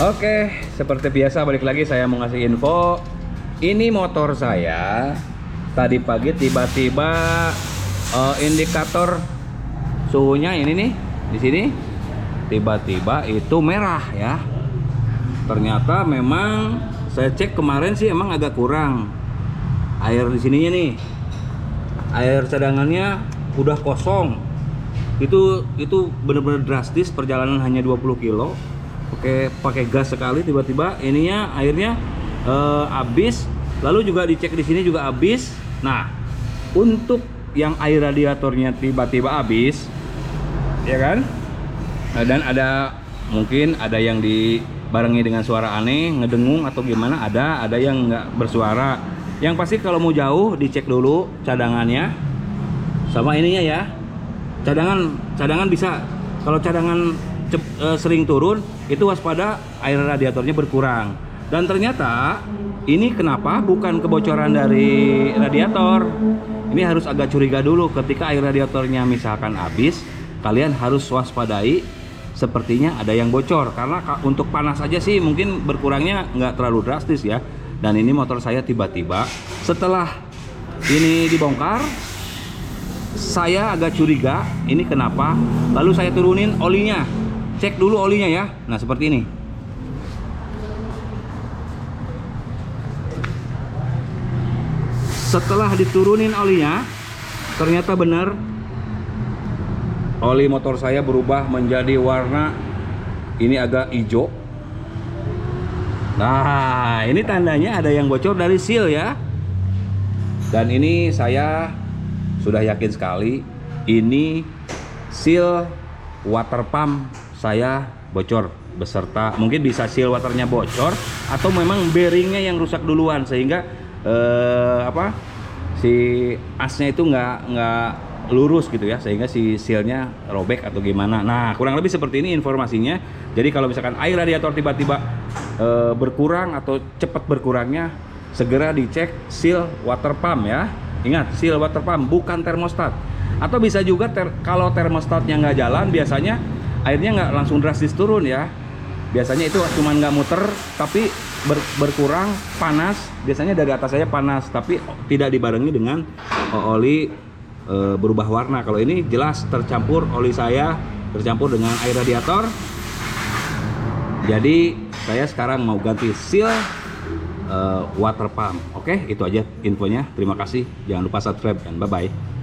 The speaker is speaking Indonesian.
Oke, seperti biasa balik lagi saya mau ngasih info. Ini motor saya tadi pagi tiba-tiba indikator suhunya ini nih di sini tiba-tiba itu merah ya. Ternyata memang saya cek kemarin sih emang agak kurang air di sininya nih. Air cadangannya udah kosong. Itu bener-bener drastis, perjalanan hanya 20 kilo. Oke, pakai gas sekali tiba-tiba ininya airnya habis. Lalu juga dicek di sini juga habis. Nah, untuk yang air radiatornya tiba-tiba habis, ya kan? Dan mungkin ada yang dibarengi dengan suara aneh, ngedengung atau gimana, ada yang nggak bersuara. Yang pasti kalau mau jauh dicek dulu cadangannya sama ininya ya. Cadangan bisa, kalau cadangan sering turun itu waspada air radiatornya berkurang. Dan ternyata ini kenapa bukan kebocoran dari radiator. Ini harus agak curiga dulu ketika air radiatornya misalkan habis. Kalian harus waspadai, sepertinya ada yang bocor. Karena untuk panas aja sih mungkin berkurangnya nggak terlalu drastis ya. Dan ini motor saya tiba-tiba setelah ini dibongkar, saya agak curiga ini kenapa. Lalu saya turunin olinya, cek dulu olinya ya. Nah seperti ini. Setelah diturunin olinya, ternyata benar oli motor saya berubah menjadi warna ini agak hijau. Nah ini tandanya ada yang bocor dari seal ya. Dan ini saya sudah yakin sekali ini seal water pump saya bocor, beserta mungkin bisa seal waternya bocor atau memang bearingnya yang rusak duluan sehingga si asnya itu nggak lurus gitu ya, sehingga si sealnya robek atau gimana. Nah kurang lebih seperti ini informasinya. Jadi kalau misalkan air radiator tiba-tiba berkurang atau cepat berkurangnya, segera dicek seal water pump ya. Ingat, seal water pump bukan termostat. Atau bisa juga kalau termostatnya nggak jalan, biasanya airnya nggak langsung drastis turun ya. Biasanya itu cuma nggak muter tapi berkurang panas. Biasanya dari atas saja panas tapi tidak dibarengi dengan oli berubah warna. Kalau ini jelas tercampur oli saya, tercampur dengan air radiator. Jadi saya sekarang mau ganti seal water pump. Oke, itu aja infonya. Terima kasih. Jangan lupa subscribe dan bye bye.